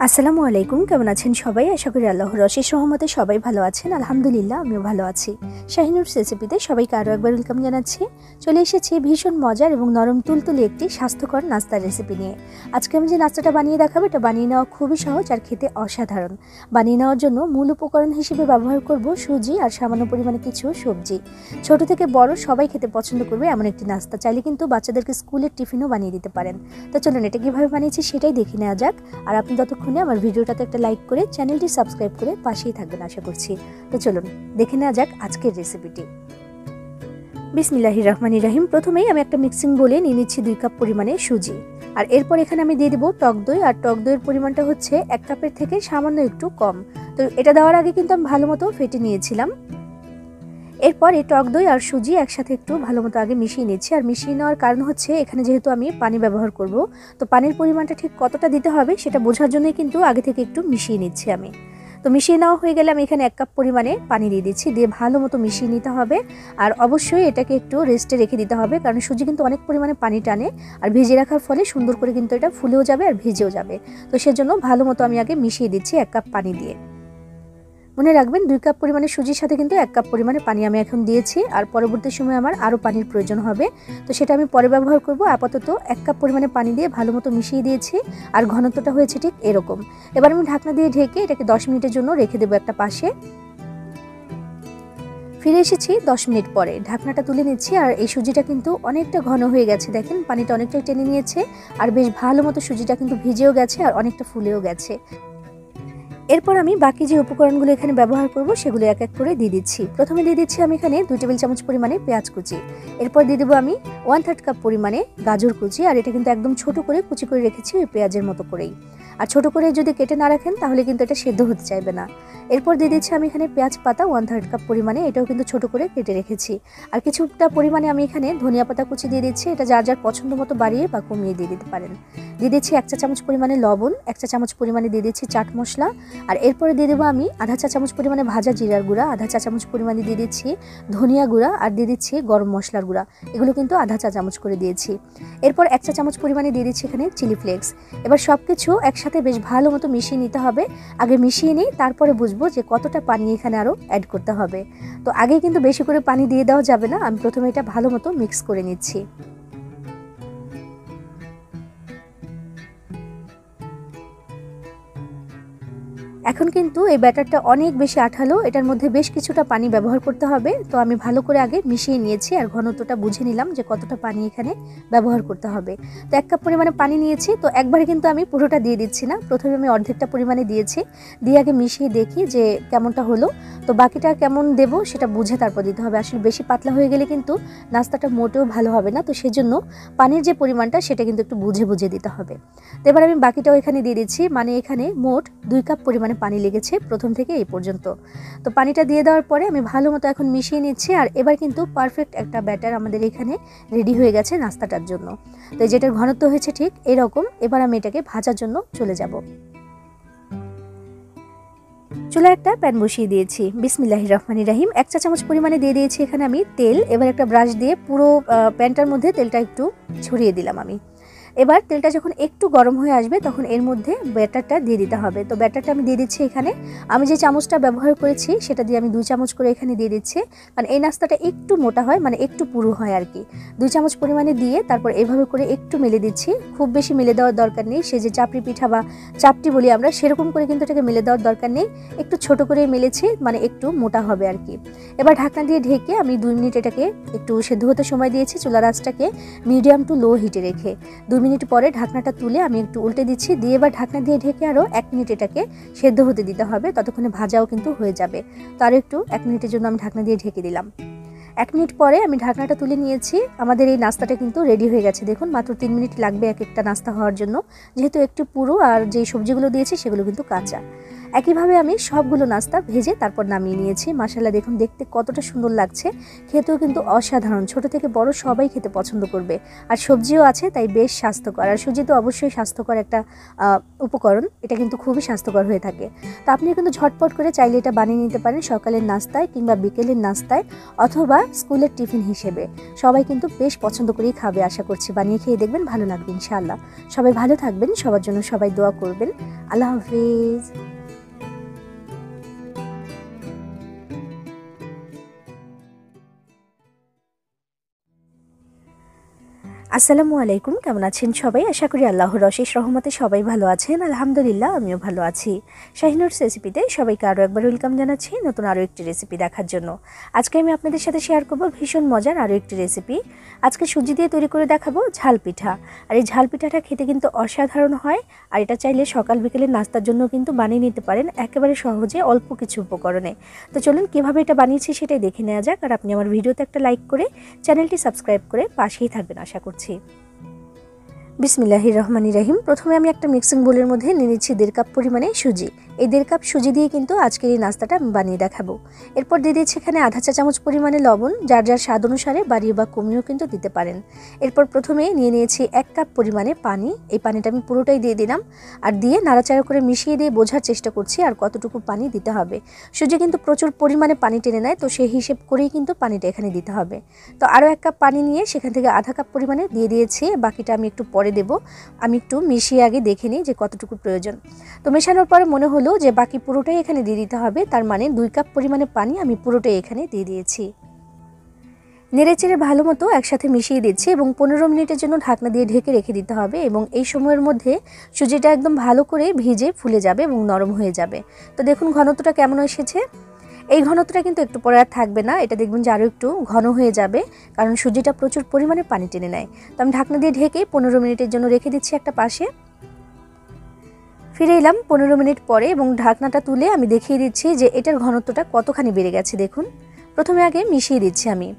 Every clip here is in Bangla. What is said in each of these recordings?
আসসালামু আলাইকুম, কেমন আছেন সবাই? আশা করি আল্লাহর অশেষ রহমতে সবাই ভালো আছেন। আলহামদুলিল্লাহ, আমিও ভালো আছি। শাহিনুর রেসিপিতে সবাইকে আরও একবার ওয়েলকাম জানাচ্ছি। চলে এসেছি ভীষণ মজার এবং নরম তুলতুলে একটি স্বাস্থ্যকর নাস্তার রেসিপি নিয়ে। আজকে আমি যে নাস্তাটা বানিয়ে দেখাবো, এটা বানিয়ে নেওয়া খুবই সহজ আর খেতে অসাধারণ। বানিয়ে নেওয়ার জন্য মূল উপকরণ হিসেবে ব্যবহার করব সুজি আর সামান্য পরিমাণে কিছু সবজি। ছোট থেকে বড় সবাই খেতে পছন্দ করবে এমন একটি নাস্তা। চাইলে কিন্তু বাচ্চাদেরকে স্কুলের টিফিনও বানিয়ে দিতে পারেন। তো চলুন এটা কীভাবে বানিয়েছি সেটাই দেখে নেওয়া যাক। আর আপনি ততক্ষণ আমার ভিডিওটাতে একটা লাইক করে চ্যানেলটি সাবস্ক্রাইব করে পাশেই থাকবেন আশা করছি। তো চলুন দেখে নেওয়া যাক আজকের রেসিপিটি। বিসমিল্লাহির রহমানির রহিম। প্রথমেই আমি একটা মিক্সিং বোলে নিয়ে নিচ্ছি 2 কাপ পরিমাণে সুজি। আর এরপর এখানে আমি দিয়ে দেবো টক দই। আর টক দইয়ের পরিমাণটা হচ্ছে 1 কাপের থেকে সামান্য একটু কম। তো এটা দেওয়ার আগে কিন্তু আমি ভালো মতো ফেটে নিয়েছিলাম। এরপর এই টক দই আর সুজি একসাথে একটু ভালো মতো আগে মিশিয়ে নিচ্ছি। আর মিশিয়ে নেওয়ার কারণ হচ্ছে এখানে যেহেতু আমি পানি ব্যবহার করব, তো পানির পরিমাণটা ঠিক কতটা দিতে হবে সেটা বোঝার জন্যই কিন্তু আগে থেকে একটু মিশিয়ে নিচ্ছি আমি। তো মিশিয়ে নেওয়া হয়ে গেলে আমি এখানে 1 কাপ পরিমাণে পানি দিয়ে দিচ্ছি, দিয়ে ভালো মতো মিশিয়ে নিতে হবে। আর অবশ্যই এটাকে একটু রেস্টে রেখে দিতে হবে, কারণ সুজি কিন্তু অনেক পরিমাণে পানি টানে। আর ভেজে রাখার ফলে সুন্দর করে কিন্তু এটা ফুলেও যাবে আর ভেজেও যাবে। তো সেজন্য ভালো মতো আমি আগে মিশিয়ে দিচ্ছি 1 কাপ পানি দিয়ে। মনে রাখবেন 2 কাপ পরিমাণে সুজির সাথে কিন্তু 1 কাপ পরিমাণে পানি আমি এখন দিয়েছি। আর পরবর্তী সময় আমার আরও পানির প্রয়োজন হবে, তো সেটা আমি পরে ব্যবহার করব। আপাতত 1 কাপ পরিমাণে পানি দিয়ে ভালো মতো মিশিয়ে দিয়েছি। আর ঘনত্বটা হয়েছে ঠিক এরকম। এবার আমি ঢাকনা দিয়ে ঢেকে এটাকে 10 মিনিটের জন্য রেখে দেবো একটা পাশে। ফিরে এসেছি 10 মিনিট পরে, ঢাকনাটা তুলে নিচ্ছি। আর এই সুজিটা কিন্তু অনেকটা ঘন হয়ে গেছে, দেখেন পানিটা অনেকটাই টেনে নিয়েছে। আর বেশ ভালো মতো সুজিটা কিন্তু ভিজেও গেছে আর অনেকটা ফুলেও গেছে। এরপর আমি বাকি যে উপকরণগুলো এখানে ব্যবহার করব সেগুলো এক এক করে দিয়ে দিচ্ছি। প্রথমে দিয়ে দিচ্ছি আমি এখানে 2 টেবিল চামচ পরিমাণে পেঁয়াজ কুচি। এরপর দিয়ে দেবো আমি 1/3 কাপ পরিমাণে গাজর কুচি। আর এটা কিন্তু একদম ছোট করে কুচি করে রেখেছি, ওই পেঁয়াজের মতো করেই। আর ছোট করে যদি কেটে না রাখেন তাহলে কিন্তু এটা সেদ্ধ হতে চাইবে না। এরপর দিয়ে দিচ্ছি আমি এখানে পেঁয়াজ পাতা 1/3 কাপ পরিমাণে, এটাও কিন্তু ছোট করে কেটে রেখেছি। আর কিছুটা পরিমাণে আমি এখানে ধনিয়া পাতা কুচি দিয়ে দিচ্ছি, এটা যার যার পছন্দ মতো বাড়িয়ে বা কমিয়ে দিয়ে দিতে পারেন। দিয়ে দিচ্ছি 1 চা চামচ পরিমাণে লবণ, 1 চা চামচ পরিমাণে দিয়ে দিচ্ছি চাট মশলা। আর এরপরে দিয়ে দেবো আমি আধা চা চামচ পরিমাণে ভাজা জিরার গুঁড়া, আধা চা চামচ পরিমাণে দিয়ে দিচ্ছি ধনিয়া গুঁড়া, আর দিয়ে দিচ্ছি গরম মশলার গুঁড়া, এগুলো কিন্তু আধা চা চামচ করে দিয়েছি। এরপর 1 চা চামচ পরিমাণে দিয়ে দিচ্ছি এখানে চিলি ফ্লেক্স। এবার সব কিছু একসাথে বেশ ভালো মতো মিশিয়ে নিতে হবে। আগে মিশিয়ে নিই, তারপরে বুঝবো যে কতটা পানি এখানে আরও অ্যাড করতে হবে। তো আগে কিন্তু বেশি করে পানি দিয়ে দেওয়া যাবে না, আমি প্রথমে এটা ভালো মতো মিক্স করে নিচ্ছি। এখন কিন্তু এই ব্যাটারটা অনেক বেশি আঠালো, এটার মধ্যে বেশ কিছুটা পানি ব্যবহার করতে হবে। তো আমি ভালো করে আগে মিশিয়ে নিয়েছি আর ঘনত্বটা বুঝে নিলাম যে কতটা পানি এখানে ব্যবহার করতে হবে। তো 1 কাপ পরিমাণে পানি নিয়েছি, তো একবারে কিন্তু আমি পুরোটা দিয়ে দিচ্ছি না, প্রথমে আমি অর্ধেকটা পরিমাণে দিয়েছি, দিয়ে আগে মিশিয়ে দেখি যে কেমনটা হলো। তো বাকিটা কেমন দেব সেটা বুঝে তারপর দিতে হবে। আসলে বেশি পাতলা হয়ে গেলে কিন্তু নাস্তাটা মোটেও ভালো হবে না, তো সেজন্য পানির যে পরিমাণটা সেটা কিন্তু একটু বুঝে বুঝে দিতে হবে। তো এবার আমি বাকিটাও এখানে দিয়ে দিচ্ছি, মানে এখানে মোট 2 কাপ পরিমাণে পানি লেগেছে প্রথম থেকে এই পর্যন্ত। তো পানিটা দিয়ে দেওয়ার পরে আমি ভালো মতো এখন মিশিয়ে নিচ্ছি। আর এবার কিন্তু পারফেক্ট একটা ব্যাটার আমাদের এখানে রেডি হয়ে গেছে নাস্তাটার জন্য। তো যেটার ঘনত্ব হয়েছে ঠিক এরকম। এবার আমি এটাকে ভাজার জন্য চলে যাব। চুলায় একটা প্যান বসিয়ে দিয়েছি। বিসমিল্লাহির রহমানির রহিম। 1 চা চামচ পরিমাণে দিয়ে দিয়েছি এখানে আমি তেল। এবার একটা ব্রাশ দিয়ে পুরো প্যানটার মধ্যে তেলটা একটু ছড়িয়ে দিলাম আমি। এবার তেলটা যখন একটু গরম হয়ে আসবে তখন এর মধ্যে ব্যাটারটা দিয়ে দিতে হবে। তো ব্যাটারটা আমি দিয়ে দিচ্ছি এখানে, আমি যে চামচটা ব্যবহার করেছি সেটা দিয়ে আমি 2 চামচ করে এখানে দিয়ে দিচ্ছি, কারণ এই নাস্তাটা একটু মোটা হয়, মানে একটু পুরু হয় আর কি। 2 চামচ পরিমাণে দিয়ে তারপর এভাবে করে একটু মেলে দিচ্ছি। খুব বেশি মেলে দেওয়ার দরকার নেই, সে যে চাপড়ি পিঠা বা চাপটি বলি আমরা সেরকম করে কিন্তু এটাকে মেলে দেওয়ার দরকার নেই, একটু ছোট করে মেলেছি, মানে একটু মোটা হবে আর কি। এবার ঢাকনা দিয়ে ঢেকে আমি 2 মিনিট এটাকে একটু সেদ্ধ হতে সময় দিয়েছি, চুলার আঁচটাকে মিডিয়াম টু লো হিটে রেখে। 2 মিনিট পরে ঢাকনাটা তুলে আমি একটু উল্টে দিচ্ছি, দিয়ে এবার ঢাকনা দিয়ে ঢেকে আরও 1 মিনিট এটাকে সেদ্ধ হতে দিতে হবে, ততক্ষণে ভাজাও কিন্তু হয়ে যাবে। তো আরও একটু 1 মিনিটের জন্য আমি ঢাকনা দিয়ে ঢেকে দিলাম। 1 মিনিট পরে আমি ঢাকনাটা তুলে নিয়েছি। আমাদের এই নাস্তাটা কিন্তু রেডি হয়ে গেছে, দেখুন মাত্র 3 মিনিট লাগবে এক একটা নাস্তা হওয়ার জন্য, যেহেতু একটু পুরো আর যে সবজিগুলো দিয়েছি সেগুলো কিন্তু কাঁচা। একইভাবে আমি সবগুলো নাস্তা ভেজে তারপর নামিয়ে নিয়েছি। মাশাআল্লাহ দেখুন দেখতে কতটা সুন্দর লাগছে, খেতেও কিন্তু অসাধারণ, ছোট থেকে বড় সবাই খেতে পছন্দ করবে। আর সবজিও আছে, তাই বেশ স্বাস্থ্যকর। আর সুজি তো অবশ্যই স্বাস্থ্যকর একটা উপকরণ, এটা কিন্তু খুবই স্বাস্থ্যকর হয়ে থাকে। তো আপনি কিন্তু ঝটপট করে চাইলে এটা বানিয়ে নিতে পারেন সকালের নাস্তায় কিংবা বিকেলের নাস্তায় অথবা স্কুলের টিফিন হিসেবে। সবাই কিন্তু বেশ পছন্দ করেই খাবে আশা করছি। বানিয়ে খেয়ে দেখবেন, ভালো লাগবে ইনশাআল্লাহ। সবাই ভালো থাকবেন, সবার জন্য সবাই দোয়া করবেন। আল্লাহ হাফেজ। আসসালামু আলাইকুম, কেমন আছেন সবাই? আশা করি আল্লাহর অশেষ রহমতে সবাই ভালো আছেন। আলহামদুলিল্লাহ আমিও ভালো আছি। শাহিনুরস রেসিপিতে সবাইকে আরও একবার ওয়েলকাম জানাচ্ছি নতুন আরও একটি রেসিপি দেখার জন্য। আজকে আমি আপনাদের সাথে শেয়ার করব ভীষণ মজার আরও একটি রেসিপি। আজকে সুজি দিয়ে তৈরি করে দেখাবো ঝাল পিঠা। আর এই ঝাল পিঠাটা খেতে কিন্তু অসাধারণ হয়। আর এটা চাইলে সকাল বিকেলের নাস্তার জন্য কিন্তু বানিয়ে নিতে পারেন একেবারে সহজে, অল্প কিছু উপকরণে। তো চলুন কীভাবে এটা বানিয়েছি সেটাই দেখে নেওয়া যাক। আর আপনি আমার ভিডিওতে একটা লাইক করে চ্যানেলটি সাবস্ক্রাইব করে পাশেই থাকবেন আশা করছি। বিসমিল্লাহির রহমানির রহিম। প্রথমে আমি একটা মিক্সিং বোলের মধ্যে নিয়ে নিচ্ছি 1.5 কাপ পরিমাণে সুজি। এই 1.5 কাপ সুজি দিয়ে কিন্তু আজকের এই নাস্তাটা আমি বানিয়ে দেখাবো। এরপর দিয়ে দিচ্ছি এখানে আধা চা চামচ পরিমাণে লবণ, যার যার স্বাদ অনুসারে বাড়িয়ে বা কমিয়েও কিন্তু দিতে পারেন। এরপর প্রথমে নিয়ে নিয়েছি 1 কাপ পরিমাণে পানি। এই পানিটা আমি পুরোটাই দিয়ে দিলাম, আর দিয়ে নাড়াচাড়া করে মিশিয়ে দিয়ে বোঝার চেষ্টা করছি আর কতটুকু পানি দিতে হবে। সুজি কিন্তু প্রচুর পরিমাণে পানি টেনে নেয়, তো সেই হিসেব করেই কিন্তু পানিটা এখানে দিতে হবে। তো আরও 1 কাপ পানি নিয়ে সেখান থেকে আধা কাপ পরিমাণে দিয়ে দিয়েছি, বাকিটা আমি একটু পরে দেব। আমি একটু মিশিয়ে আগে দেখে নিই যে কতটুকু প্রয়োজন। তো মেশানোর পরে মনে হলো যে বাকি পুরোটাই এখানে দিয়ে দিতে হবে, তার মানে 2 কাপ পরিমাণে পানি আমি পুরোটাই এখানে দিয়ে দিয়েছি। নেড়েচেড়ে ভালো মতো একসাথে মিশিয়ে দিচ্ছি এবং 15 মিনিটের জন্য ঢাকনা দিয়ে ঢেকে রেখে দিতে হবে। এবং এই সময়ের মধ্যে সুজিটা একদম ভালো করে ভিজে ফুলে যাবে এবং নরম হয়ে যাবে। তো দেখুন ঘনত্বটা কেমন এসেছে। এই ঘনত্বটা কিন্তু একটু পরে আর থাকবে না, এটা দেখবেন যে আরও একটু ঘন হয়ে যাবে, কারণ সুজিটা প্রচুর পরিমাণে পানি টেনে নেয়। তো আমি ঢাকনা দিয়ে ঢেকে 15 মিনিটের জন্য রেখে দিচ্ছি একটা পাশে। ফিরে এলাম 15 মিনিট পরে এবং ঢাকনাটা তুলে আমি দেখিয়ে দিচ্ছি যে এটার ঘনত্বটা কতখানি বেড়ে গেছে। দেখুন প্রথমে আগে মিশিয়ে দিচ্ছি আমি।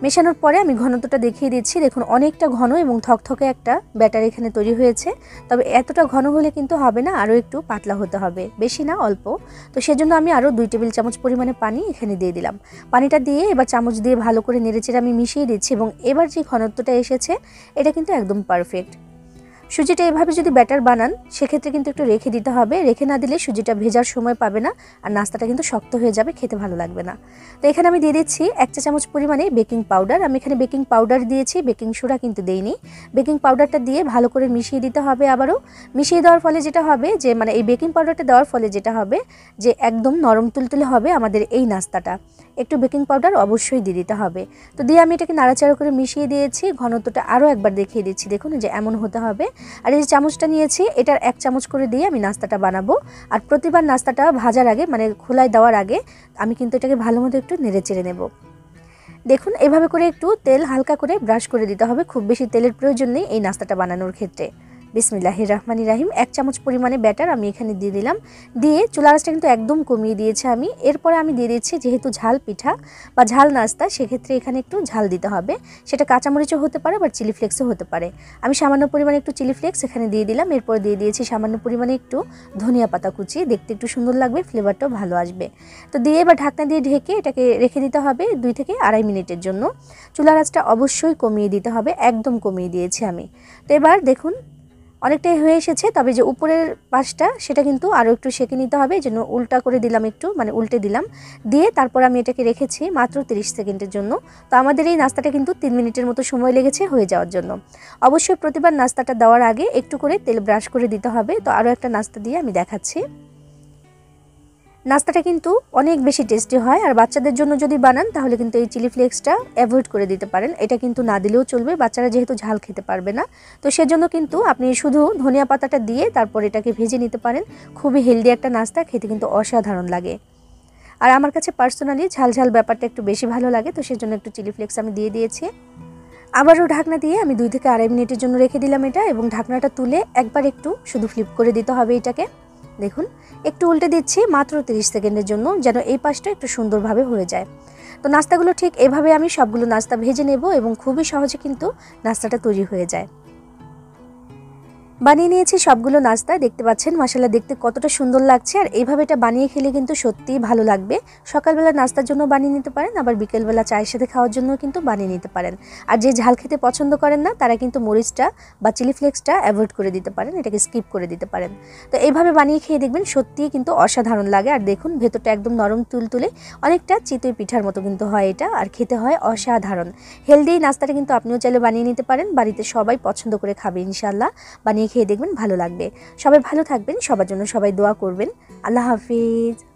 মেশানোর পরে আমি ঘনত্বটা দেখিয়ে দিচ্ছি। দেখুন অনেকটা ঘন এবং থকথকে একটা ব্যাটার এখানে তৈরি হয়েছে। তবে এতটা ঘন হলে কিন্তু হবে না, আরও একটু পাতলা হতে হবে, বেশি না অল্প। তো সেজন্য আমি আরও 2 টেবিল চামচ পরিমাণে পানি এখানে দিয়ে দিলাম। পানিটা দিয়ে এবার চামচ দিয়ে ভালো করে নেড়েচেড়ে আমি মিশিয়ে দিচ্ছি এবং এবার যে ঘনত্বটা এসেছে এটা কিন্তু একদম পারফেক্ট। সুজিটা এভাবে যদি ব্যাটার বানান সেক্ষেত্রে কিন্তু একটু রেখে দিতে হবে, রেখে না দিলে সুজিটা ভেজার সময় পাবে না আর নাস্তাটা কিন্তু শক্ত হয়ে যাবে, খেতে ভালো লাগবে না। তো এখানে আমি দিয়ে দিচ্ছি 1 চা চামচ পরিমাণে বেকিং পাউডার। আমি এখানে বেকিং পাউডার দিয়েছি, বেকিং সোডা কিন্তু দেইনি। বেকিং পাউডারটা দিয়ে ভালো করে মিশিয়ে দিতে হবে। আবারও মিশিয়ে দেওয়ার ফলে যেটা হবে যে এই বেকিং পাউডারটা দেওয়ার ফলে যেটা হবে যে একদম নরম তুলতুলে হবে আমাদের এই নাস্তাটা। একটু বেকিং পাউডার অবশ্যই দিয়ে দিতে হবে। তো দিয়ে আমি এটাকে নাড়াচাড়া করে মিশিয়ে দিয়েছি। ঘনত্বটা আরও একবার দেখিয়ে দিচ্ছি, দেখুন যে এমন হতে হবে। আর এই যে চামচটা নিয়েছি এটার 1 চামচ করে দিয়ে আমি নাস্তাটা বানাবো। আর প্রতিবার নাস্তাটা ভাজার আগে খোলায় দেওয়ার আগে আমি কিন্তু এটাকে ভালো মতো একটু নেড়ে চেড়ে নেব। দেখুন এভাবে করে একটু তেল হালকা করে ব্রাশ করে দিতে হবে, খুব বেশি তেলের প্রয়োজন নেই এই নাস্তাটা বানানোর ক্ষেত্রে। বিসমিল্লাহির রহমানির রহিম। 1 চামচ পরিমাণে ব্যাটার আমি এখানে দিয়ে দিলাম। দিয়ে চুলা আঁচটা কিন্তু একদম কমিয়ে দিয়েছি আমি। এরপরে আমি দিয়ে দিচ্ছি, যেহেতু ঝাল পিঠা বা ঝাল নাস্তা সেক্ষেত্রে এখানে একটু ঝাল দিতে হবে। সেটা কাঁচামরিচও হতে পারে বা চিলি ফ্লেক্সও হতে পারে। আমি সামান্য পরিমাণে একটু চিলি ফ্লেক্স এখানে দিয়ে দিলাম। এরপর দিয়ে দিয়েছি সামান্য পরিমাণে একটু ধনিয়া পাতা কুচি, দেখতে একটু সুন্দর লাগবে, ফ্লেভারটাও ভালো আসবে। তো দিয়ে এবার ঢাকনা দিয়ে ঢেকে এটাকে রেখে দিতে হবে 2 থেকে 2.5 মিনিটের জন্য। চুলার আঁচটা অবশ্যই কমিয়ে দিতে হবে, একদম কমিয়ে দিয়েছি আমি। তো এবার দেখুন অনেকটাই হয়ে এসেছে, তবে যে উপরের পাশটা সেটা কিন্তু আরও একটু সেঁকে নিতে হবে। এই জন্য উল্টা করে দিলাম, একটু উল্টে দিলাম। দিয়ে তারপর আমি এটাকে রেখেছি মাত্র 30 সেকেন্ডের জন্য। তো আমাদের এই নাস্তাটা কিন্তু 3 মিনিটের মতো সময় লেগেছে হয়ে যাওয়ার জন্য। অবশ্যই প্রতিবার নাস্তাটা দেওয়ার আগে একটু করে তেল ব্রাশ করে দিতে হবে। তো আরও একটা নাস্তা দিয়ে আমি দেখাচ্ছি। নাস্তাটা কিন্তু অনেক বেশি টেস্টি হয়। আর বাচ্চাদের জন্য যদি বানান তাহলে কিন্তু এই চিলি ফ্লেক্সটা অ্যাভয়েড করে দিতে পারেন, এটা কিন্তু না দিলেও চলবে, বাচ্চারা যেহেতু ঝাল খেতে পারবে না। তো সেজন্য কিন্তু আপনি শুধু ধনিয়া পাতাটা দিয়ে তারপর এটাকে ভেজে নিতে পারেন। খুবই হেলদি একটা নাস্তা, খেতে কিন্তু অসাধারণ লাগে। আর আমার কাছে পার্সোনালি ঝাল ঝাল ব্যাপারটা একটু বেশি ভালো লাগে, তো সেজন্য একটু চিলি ফ্লেক্স আমি দিয়ে দিয়েছি। আবারও ঢাকনা দিয়ে আমি 2 থেকে 2.5 মিনিটের জন্য রেখে দিলাম এটা, এবং ঢাকনাটা তুলে একবার একটু শুধু ফ্লিপ করে দিতে হবে এটাকে। দেখুন একটু উল্টে দিচ্ছি মাত্র 30 সেকেন্ডের জন্য, যেন এই পাশটা একটু সুন্দরভাবে হয়ে যায়। তো নাস্তাগুলো ঠিক এভাবে আমি সবগুলো নাস্তা ভেজে নেব এবং খুবই সহজে কিন্তু নাস্তাটা তৈরি হয়ে যায়। বানিয়ে নিয়েছি সবগুলো নাস্তা, দেখতে পাচ্ছেন মাশাআল্লাহ দেখতে কতটা সুন্দর লাগছে। আর এইভাবে এটা বানিয়ে খেলে কিন্তু সত্যিই ভালো লাগবে। সকালবেলা নাস্তার জন্য বানিয়ে নিতে পারেন, আবার বিকেলবেলা চায়ের সাথে খাওয়ার জন্য কিন্তু বানিয়ে নিতে পারেন। আর যে ঝাল খেতে পছন্দ করেন না তারা কিন্তু মরিচটা বা চিলি ফ্লেক্সটা অ্যাভয়েড করে দিতে পারেন, এটাকে স্কিপ করে দিতে পারেন। তো এইভাবে বানিয়ে খেয়ে দেখবেন সত্যিই কিন্তু অসাধারণ লাগে। আর দেখুন ভেতরটা একদম নরম তুলতুলে, অনেকটা চিতই পিঠার মতো কিন্তু হয় এটা, আর খেতে হয় অসাধারণ। হেলদি এই নাস্তাটা কিন্তু আপনিও চাইলে বানিয়ে নিতে পারেন, বাড়িতে সবাই পছন্দ করে খাবে ইনশাআল্লাহ। বানিয়ে খেয়ে দেখবেন ভালো লাগবে। সবাই ভালো থাকবেন, সবার জন্য সবাই দোয়া করবেন। আল্লাহ হাফিজ।